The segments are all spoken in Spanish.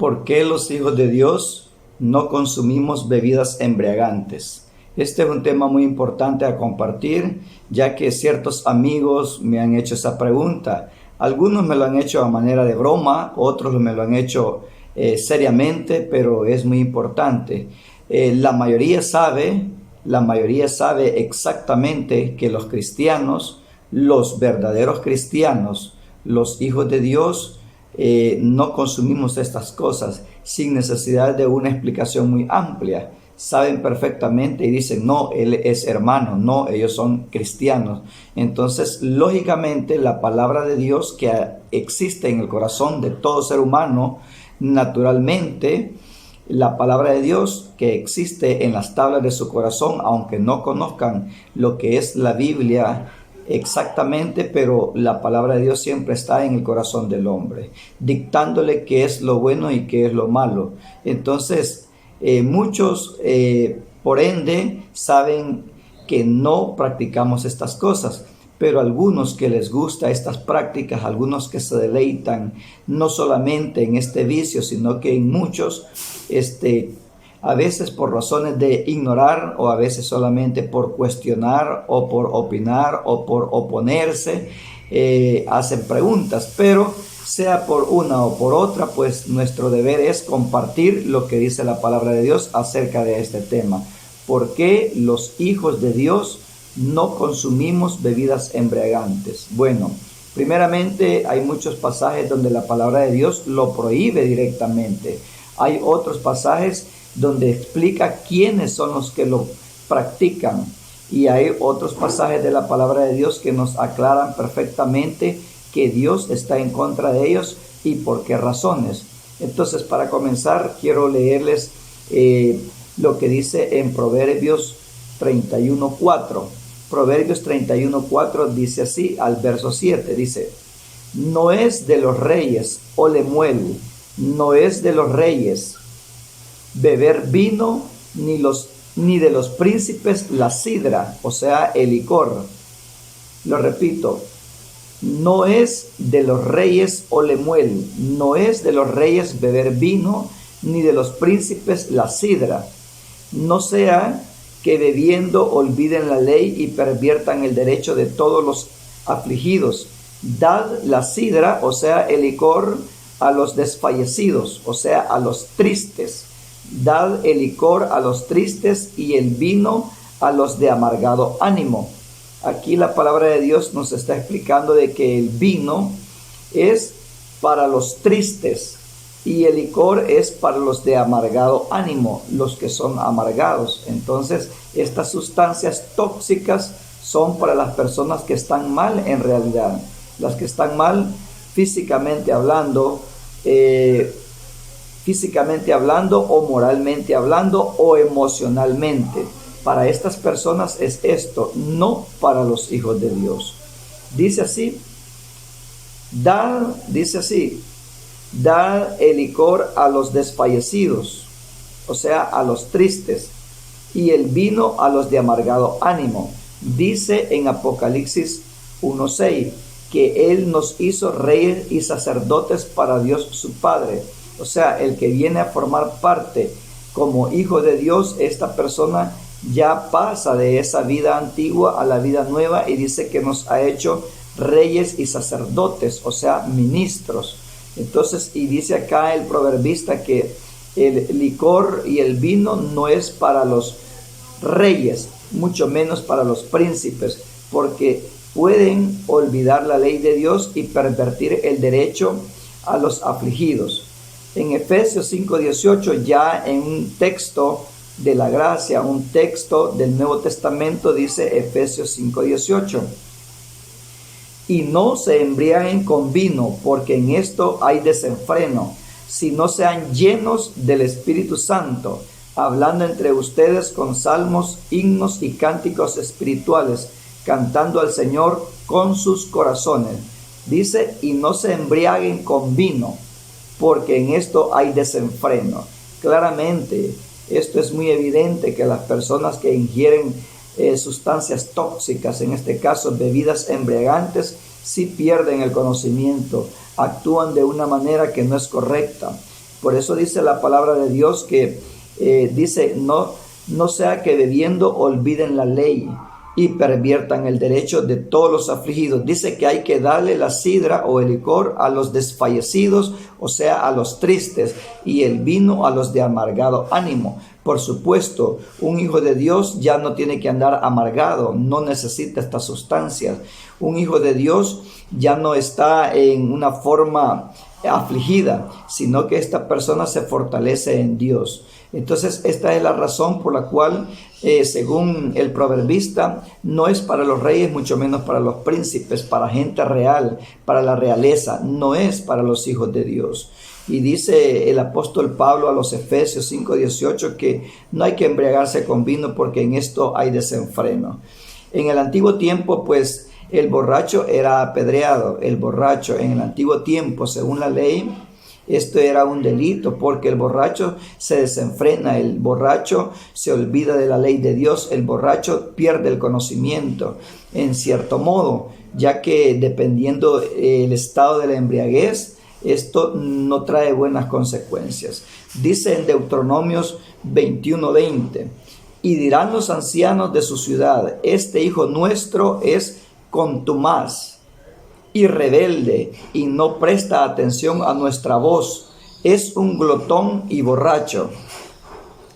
¿Por qué los hijos de Dios no consumimos bebidas embriagantes? Este es un tema muy importante a compartir, ya que ciertos amigos me han hecho esa pregunta. Algunos me lo han hecho a manera de broma, otros me lo han hecho seriamente, pero es muy importante. La mayoría sabe exactamente que los cristianos, los verdaderos cristianos, los hijos de Dios, no consumimos estas cosas sin necesidad de una explicación muy amplia. Saben perfectamente y dicen, no, él es hermano, no, ellos son cristianos. Entonces, lógicamente, la palabra de Dios que existe en el corazón de todo ser humano, naturalmente, la palabra de Dios que existe en las tablas de su corazón, aunque no conozcan lo que es la Biblia exactamente, pero la palabra de Dios siempre está en el corazón del hombre, dictándole qué es lo bueno y qué es lo malo. Entonces, muchos, por ende, saben que no practicamos estas cosas, pero algunos que les gusta estas prácticas, algunos que se deleitan no solamente en este vicio, sino que en muchos, a veces por razones de ignorar o a veces solamente por cuestionar o por opinar o por oponerse, hacen preguntas, pero sea por una o por otra, pues nuestro deber es compartir lo que dice la palabra de Dios acerca de este tema. ¿Por qué los hijos de Dios no consumimos bebidas embriagantes? Bueno, primeramente hay muchos pasajes donde la palabra de Dios lo prohíbe directamente. Hay otros pasajes donde explica quiénes son los que lo practican. Y hay otros pasajes de la palabra de Dios que nos aclaran perfectamente que Dios está en contra de ellos y por qué razones. Entonces, para comenzar, quiero leerles lo que dice en Proverbios 31:4. Proverbios 31:4 dice así, al verso 7, dice: no es de los reyes, o Lemuel, no es de los reyes beber vino, ni de los príncipes la sidra, o sea, el licor. Lo repito, no es de los reyes, o Lemuel, no es de los reyes beber vino, ni de los príncipes la sidra. No sea que bebiendo olviden la ley y perviertan el derecho de todos los afligidos. Dad la sidra, o sea, el licor, a los desfallecidos, o sea, a los tristes. Dad el licor a los tristes y el vino a los de amargado ánimo. Aquí la palabra de Dios nos está explicando de que el vino es para los tristes y el licor es para los de amargado ánimo, los que son amargados. Entonces, estas sustancias tóxicas son para las personas que están mal en realidad, las que están mal físicamente hablando o moralmente hablando o emocionalmente. Para estas personas es esto, no para los hijos de Dios. Dice así, da el licor a los desfallecidos, o sea, a los tristes, y el vino a los de amargado ánimo. Dice en Apocalipsis 1:6 que Él nos hizo reyes y sacerdotes para Dios su Padre. O sea, el que viene a formar parte como hijo de Dios, esta persona ya pasa de esa vida antigua a la vida nueva y dice que nos ha hecho reyes y sacerdotes, o sea, ministros. Entonces, y dice acá el proverbista que el licor y el vino no es para los reyes, mucho menos para los príncipes, porque pueden olvidar la ley de Dios y pervertir el derecho a los afligidos. En Efesios 5:18, ya en un texto de la gracia, un texto del Nuevo Testamento, dice Efesios 5:18: y no se embriaguen con vino, porque en esto hay desenfreno, sino sean llenos del Espíritu Santo, hablando entre ustedes con salmos, himnos y cánticos espirituales, cantando al Señor con sus corazones. Dice, y no se embriaguen con vino, porque en esto hay desenfreno. Claramente, esto es muy evidente que las personas que ingieren sustancias tóxicas, en este caso bebidas embriagantes, sí pierden el conocimiento, actúan de una manera que no es correcta. Por eso dice la palabra de Dios que dice, no sea que bebiendo olviden la ley y perviertan el derecho de todos los afligidos. Dice que hay que darle la sidra o el licor a los desfallecidos, o sea, a los tristes, y el vino a los de amargado ánimo. Por supuesto, un hijo de Dios ya no tiene que andar amargado, no necesita estas sustancias. Un hijo de Dios ya no está en una forma afligida, sino que esta persona se fortalece en Dios. Entonces, esta es la razón por la cual, según el proverbista, no es para los reyes, mucho menos para los príncipes, para gente real, para la realeza, no es para los hijos de Dios. Y dice el apóstol Pablo a los Efesios 5:18 que no hay que embriagarse con vino porque en esto hay desenfreno. En el antiguo tiempo, pues, el borracho era apedreado. El borracho en el antiguo tiempo, según la ley, esto era un delito porque el borracho se desenfrena, el borracho se olvida de la ley de Dios, el borracho pierde el conocimiento en cierto modo, ya que dependiendo el estado de la embriaguez, esto no trae buenas consecuencias. Dice en Deuteronomios 21:20, y dirán los ancianos de su ciudad, este hijo nuestro es contumaz y rebelde y no presta atención a nuestra voz, es un glotón y borracho.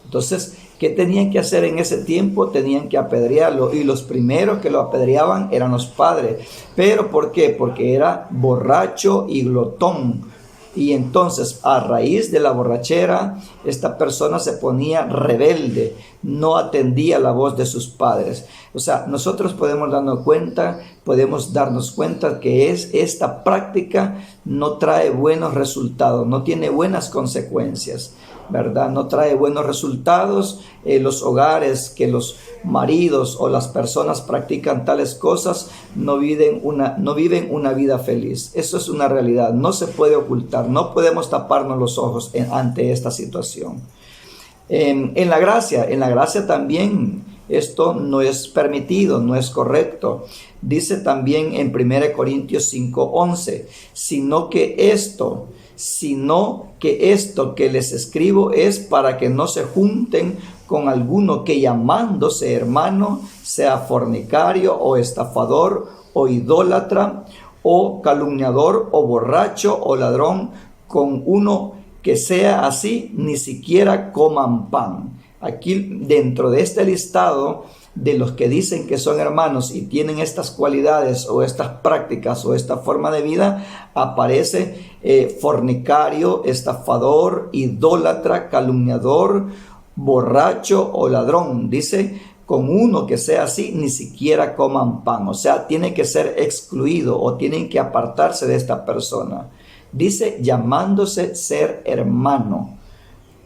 Entonces, ¿qué tenían que hacer en ese tiempo? Tenían que apedrearlo, y los primeros que lo apedreaban eran los padres. ¿Pero por qué? Porque era borracho y glotón. Y entonces, a raíz de la borrachera, esta persona se ponía rebelde, no atendía la voz de sus padres. O sea, nosotros podemos darnos cuenta que esta práctica no trae buenos resultados, no tiene buenas consecuencias, ¿verdad? No trae buenos resultados. Los hogares que los maridos o las personas practican tales cosas no viven una vida feliz. Eso es una realidad, no se puede ocultar, no podemos taparnos los ojos ante esta situación. En la gracia también esto no es permitido, no es correcto. Dice también en 1 Corintios 5:11, sino que esto que les escribo es para que no se junten con alguno que llamándose hermano sea fornicario o estafador o idólatra o calumniador o borracho o ladrón. Con uno que sea así, ni siquiera coman pan. Aquí, dentro de este listado de los que dicen que son hermanos y tienen estas cualidades o estas prácticas o esta forma de vida, aparece fornicario, estafador, idólatra, calumniador, borracho o ladrón. Dice, con uno que sea así, ni siquiera coman pan. O sea, tiene que ser excluido o tienen que apartarse de esta persona. Dice, llamándose ser hermano.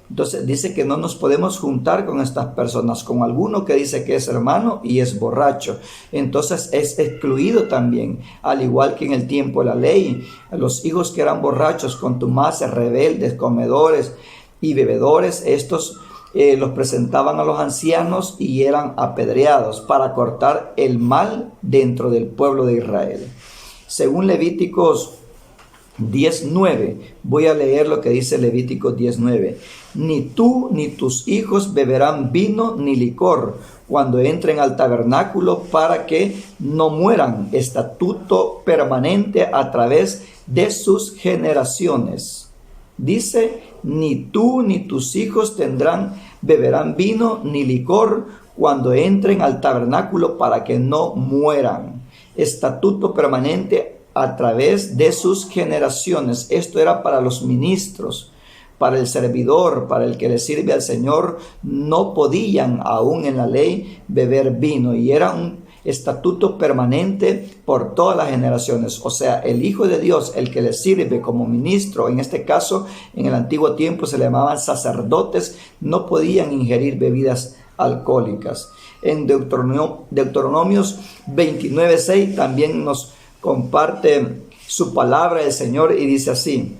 Entonces dice que no nos podemos juntar con estas personas, con alguno que dice que es hermano y es borracho. Entonces es excluido también, al igual que en el tiempo de la ley. Los hijos que eran borrachos, contumaces, rebeldes, comedores y bebedores, estos los presentaban a los ancianos y eran apedreados para cortar el mal dentro del pueblo de Israel. Según Levíticos 10:9, voy a leer lo que dice Levíticos 10:9. Ni tú ni tus hijos beberán vino ni licor cuando entren al tabernáculo para que no mueran. Estatuto permanente a través de sus generaciones. Dice, ni tú ni tus hijos beberán vino ni licor cuando entren al tabernáculo para que no mueran. Estatuto permanente a través de sus generaciones. Esto era para los ministros, para el servidor, para el que le sirve al Señor. No podían aún en la ley beber vino, y era un estatuto permanente por todas las generaciones. O sea, el Hijo de Dios, el que le sirve como ministro, en este caso en el antiguo tiempo se le llamaban sacerdotes, no podían ingerir bebidas alcohólicas. En Deuteronomios 29:6 también nos comparte su palabra el Señor y dice así: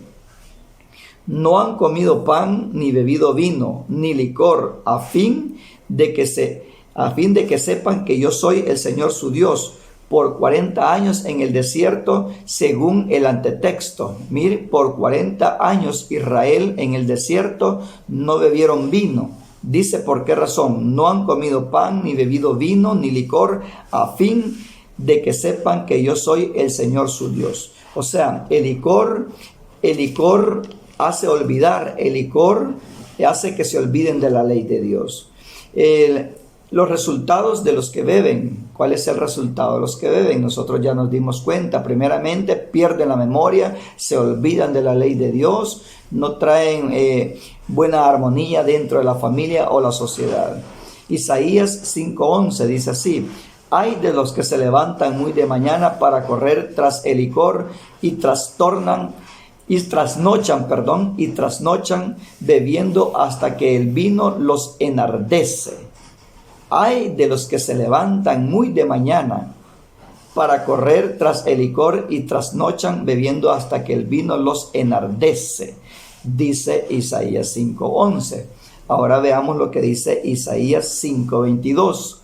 no han comido pan ni bebido vino ni licor a fin de que sepan que yo soy el Señor su Dios, por 40 años en el desierto, según el antetexto. Mire, por 40 años Israel en el desierto no bebieron vino. Dice por qué razón: no han comido pan, ni bebido vino, ni licor, a fin de que sepan que yo soy el Señor su Dios. O sea, el licor hace olvidar, el licor hace que se olviden de la ley de Dios. Los resultados de los que beben. ¿Cuál es el resultado de los que beben? Nosotros ya nos dimos cuenta. Primeramente, pierden la memoria, se olvidan de la ley de Dios, no traen buena armonía dentro de la familia o la sociedad. Isaías 5:11 dice así: ay de los que se levantan muy de mañana para correr tras el licor y trasnochan bebiendo hasta que el vino los enardece. Ay de los que se levantan muy de mañana para correr tras el licor y trasnochan bebiendo hasta que el vino los enardece, dice Isaías 5:11. Ahora veamos lo que dice Isaías 5:22.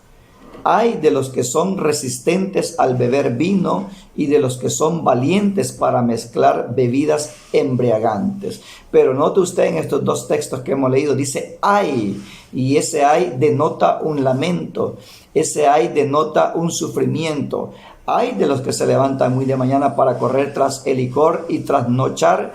Ay de los que son resistentes al beber vino y de los que son valientes para mezclar bebidas embriagantes. Pero note usted en estos dos textos que hemos leído, dice ay, y ese ay denota un lamento, ese ay denota un sufrimiento. Ay de los que se levantan muy de mañana para correr tras el licor y trasnochar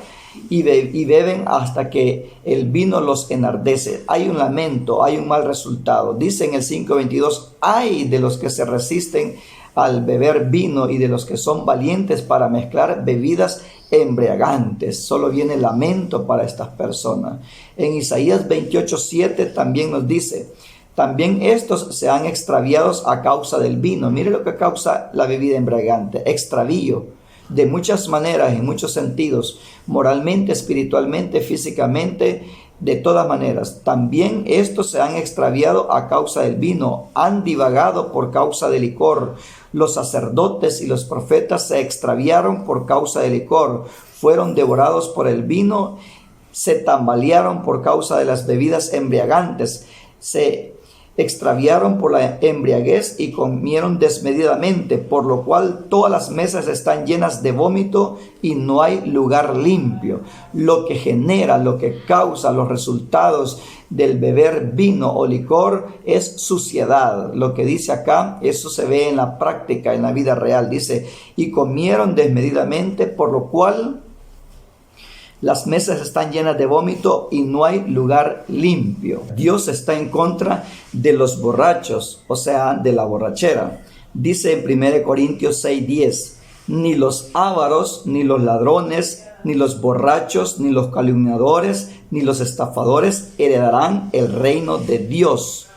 y beben hasta que el vino los enardece. Hay un lamento, hay un mal resultado. Dice en el 5:22, ay de los que se resisten al beber vino y de los que son valientes para mezclar bebidas embriagantes. Solo viene lamento para estas personas. En Isaías 28:7 también nos dice: también estos se han extraviado a causa del vino. Mire lo que causa la bebida embriagante: extravío. De muchas maneras, en muchos sentidos, moralmente, espiritualmente, físicamente, de todas maneras. También estos se han extraviado a causa del vino, han divagado por causa del licor. Los sacerdotes y los profetas se extraviaron por causa del licor, fueron devorados por el vino, se tambalearon por causa de las bebidas embriagantes, se extraviaron por la embriaguez y comieron desmedidamente, por lo cual todas las mesas están llenas de vómito y no hay lugar limpio. Lo que genera, lo que causa los resultados del beber vino o licor es suciedad. Lo que dice acá, eso se ve en la práctica, en la vida real. Dice: y comieron desmedidamente, por lo cual las mesas están llenas de vómito y no hay lugar limpio. Dios está en contra de los borrachos, o sea, de la borrachera. Dice en 1 Corintios 6:10, ni los ávaros, ni los ladrones, ni los borrachos, ni los calumniadores, ni los estafadores heredarán el reino de Dios.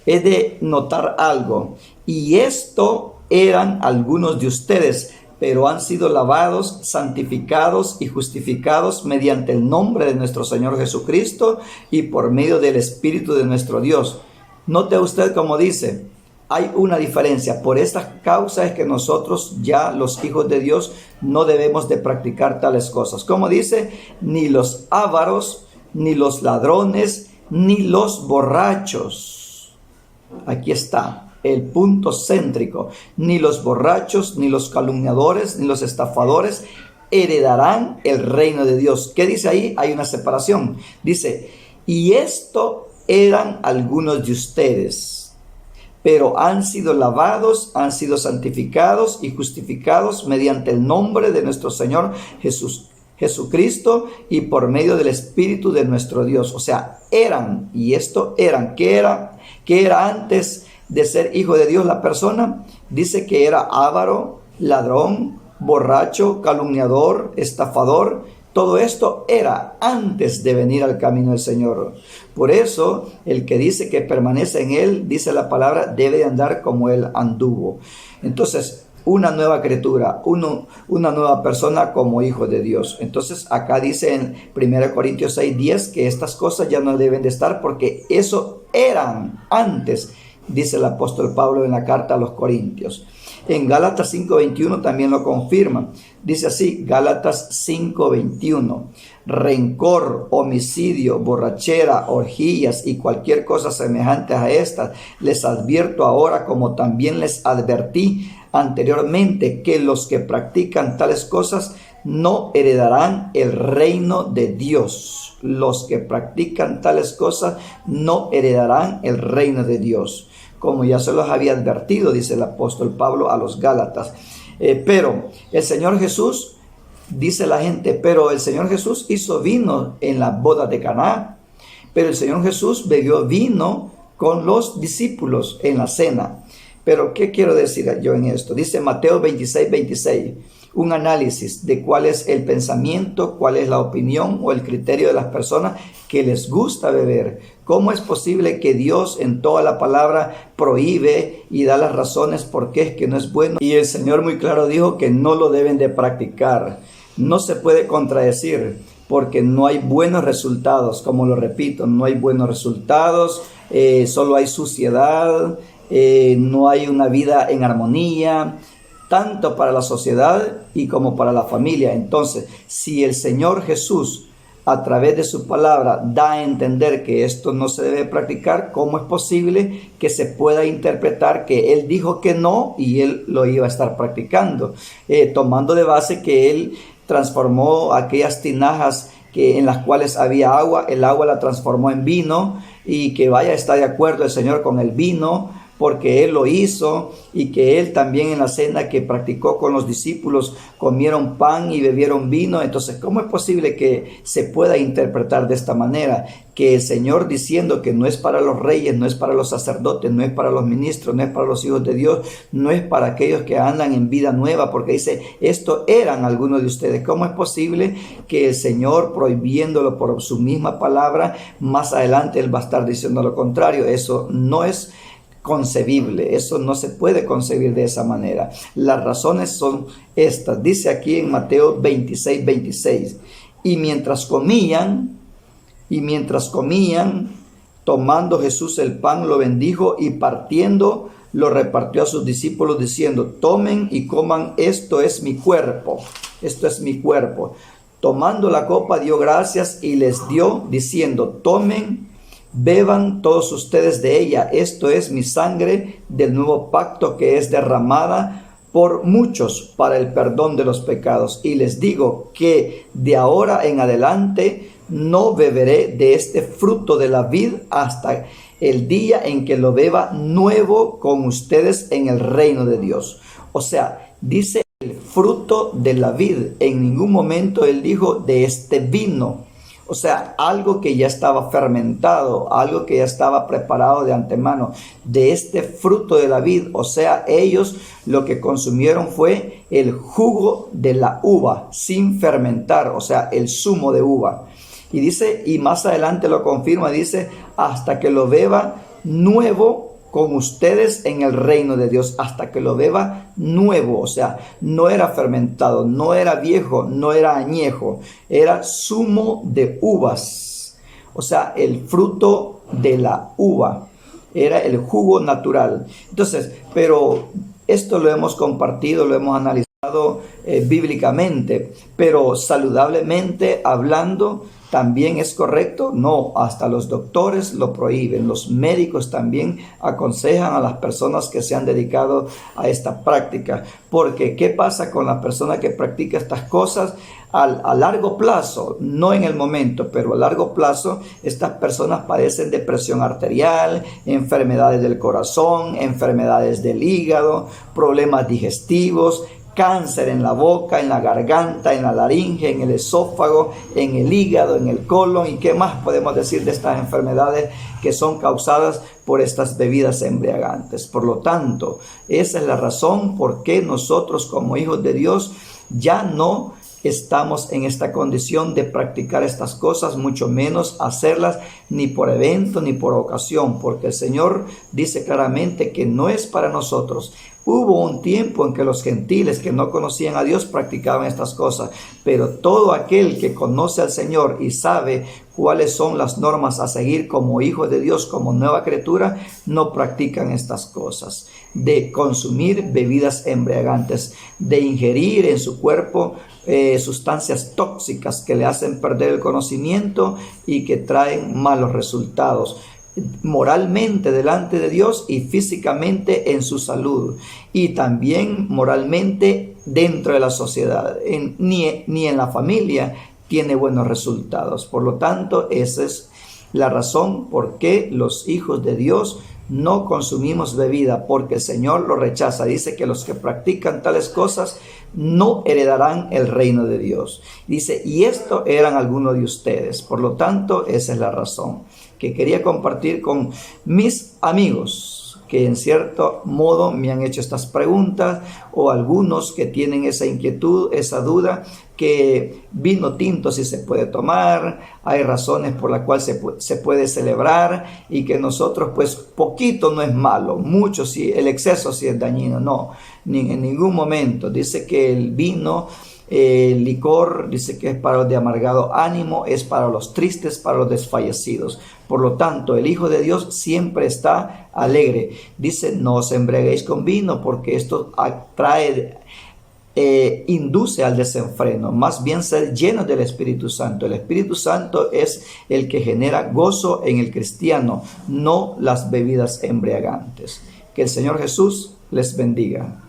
He de notar algo: y esto eran algunos de ustedes, pero han sido lavados, santificados y justificados mediante el nombre de nuestro Señor Jesucristo y por medio del Espíritu de nuestro Dios. Note usted cómo dice, hay una diferencia. Por estas causas es que nosotros, ya los hijos de Dios, no debemos de practicar tales cosas. Como dice, ni los ávaros, ni los ladrones, ni los borrachos. Aquí está el punto céntrico: ni los borrachos, ni los calumniadores, ni los estafadores heredarán el reino de Dios. ¿Qué dice ahí? Hay una separación. Dice: y esto eran algunos de ustedes, pero han sido lavados, han sido santificados y justificados mediante el nombre de nuestro Señor Jesucristo y por medio del Espíritu de nuestro Dios. O sea, eran, y esto eran. ¿Qué era antes de ser hijo de Dios la persona? Dice que era avaro, ladrón, borracho, calumniador, estafador. Todo esto era antes de venir al camino del Señor. Por eso, el que dice que permanece en Él, dice la palabra, debe de andar como Él anduvo. Entonces, una nueva criatura, una nueva persona como hijo de Dios. Entonces, acá dice en 1 Corintios 6:10 que estas cosas ya no deben de estar, porque eso eran antes, dice el apóstol Pablo en la carta a los Corintios. En Gálatas 5:21 también lo confirma. Dice así, Gálatas 5:21. Rencor, homicidio, borrachera, orgías y cualquier cosa semejante a estas, les advierto ahora, como también les advertí anteriormente que los que practican tales cosas no heredarán el reino de Dios. Los que practican tales cosas no heredarán el reino de Dios. Como ya se los había advertido, dice el apóstol Pablo a los Gálatas. Pero el Señor Jesús, dice la gente, pero el Señor Jesús hizo vino en la boda de Caná. Pero el Señor Jesús bebió vino con los discípulos en la cena. Pero ¿qué quiero decir yo en esto? Dice Mateo 26:26, un análisis de cuál es el pensamiento, cuál es la opinión o el criterio de las personas que les gusta beber. ¿Cómo es posible que Dios en toda la palabra prohíbe y da las razones por qué es que no es bueno? Y el Señor muy claro dijo que no lo deben de practicar. No se puede contradecir porque no hay buenos resultados. Como lo repito, no hay buenos resultados, solo hay suciedad. No hay una vida en armonía, tanto para la sociedad y como para la familia. Entonces, si el Señor Jesús, a través de su palabra, da a entender que esto no se debe practicar, ¿cómo es posible que se pueda interpretar que Él dijo que no y Él lo iba a estar practicando? Tomando de base que Él transformó aquellas tinajas en las cuales había agua, el agua la transformó en vino, y que está de acuerdo el Señor con el vino, porque Él lo hizo, y que Él también en la cena que practicó con los discípulos comieron pan y bebieron vino. Entonces, ¿cómo es posible que se pueda interpretar de esta manera? Que el Señor, diciendo que no es para los reyes, no es para los sacerdotes, no es para los ministros, no es para los hijos de Dios, no es para aquellos que andan en vida nueva, porque dice, esto eran algunos de ustedes. ¿Cómo es posible que el Señor, prohibiéndolo por su misma palabra, más adelante Él va a estar diciendo lo contrario? Eso no es concebible, eso no se puede concebir de esa manera. Las razones son estas. Dice aquí en Mateo 26:26, y mientras comían, tomando Jesús el pan, lo bendijo y partiendo, lo repartió a sus discípulos diciendo, tomen y coman, esto es mi cuerpo, esto es mi cuerpo. Tomando la copa dio gracias y les dio diciendo, tomen, beban todos ustedes de ella, esto es mi sangre del nuevo pacto que es derramada por muchos para el perdón de los pecados. Y les digo que de ahora en adelante no beberé de este fruto de la vid hasta el día en que lo beba nuevo con ustedes en el reino de Dios. O sea, dice el fruto de la vid. En ningún momento Él dijo de este vino. O sea, algo que ya estaba fermentado, algo que ya estaba preparado de antemano, de este fruto de la vid. O sea, ellos lo que consumieron fue el jugo de la uva sin fermentar, o sea, el zumo de uva. Y dice, y más adelante lo confirma, dice, hasta que lo beba nuevo con ustedes en el reino de Dios, hasta que lo beba nuevo. O sea, no era fermentado, no era viejo, no era añejo, era zumo de uvas. O sea, el fruto de la uva, era el jugo natural. Entonces, pero esto lo hemos compartido, lo hemos analizado bíblicamente, pero saludablemente hablando, ¿también es correcto? No, hasta los doctores lo prohíben, los médicos también aconsejan a las personas que se han dedicado a esta práctica, porque ¿qué pasa con la persona que practica estas cosas? A largo plazo, no en el momento, pero a largo plazo, estas personas padecen de presión arterial, enfermedades del corazón, enfermedades del hígado, problemas digestivos, cáncer en la boca, en la garganta, en la laringe, en el esófago, en el hígado, en el colon. ¿Y qué más podemos decir de estas enfermedades que son causadas por estas bebidas embriagantes? Por lo tanto, esa es la razón por qué nosotros como hijos de Dios ya no estamos en esta condición de practicar estas cosas, mucho menos hacerlas ni por evento ni por ocasión, porque el Señor dice claramente que no es para nosotros. Hubo un tiempo en que los gentiles que no conocían a Dios practicaban estas cosas, pero todo aquel que conoce al Señor y sabe cuáles son las normas a seguir como hijo de Dios, como nueva criatura, no practican estas cosas de consumir bebidas embriagantes, de ingerir en su cuerpo sustancias tóxicas que le hacen perder el conocimiento y que traen malos resultados. moralmente delante de Dios y físicamente en su salud, y también moralmente dentro de la sociedad. Ni en la familia tiene buenos resultados. Por lo tanto, esa es la razón por qué los hijos de Dios no consumimos bebida, porque el Señor lo rechaza. Dice que los que practican tales cosas no heredarán el reino de Dios. Dice, y esto eran algunos de ustedes. Por lo tanto, esa es la razón que quería compartir con mis amigos que en cierto modo me han hecho estas preguntas, o algunos que tienen esa inquietud, esa duda, que vino tinto si se puede tomar, hay razones por las cuales se puede celebrar, y que nosotros pues poquito no es malo, mucho sí, el exceso sí es dañino. No, ni en ningún momento. Dice que el vino, el licor, dice que es para los de amargado ánimo, es para los tristes, para los desfallecidos. Por lo tanto, el Hijo de Dios siempre está alegre. Dice, no os embriaguéis con vino, porque esto induce al desenfreno. Más bien ser llenos del Espíritu Santo. El Espíritu Santo es el que genera gozo en el cristiano, no las bebidas embriagantes. Que el Señor Jesús les bendiga.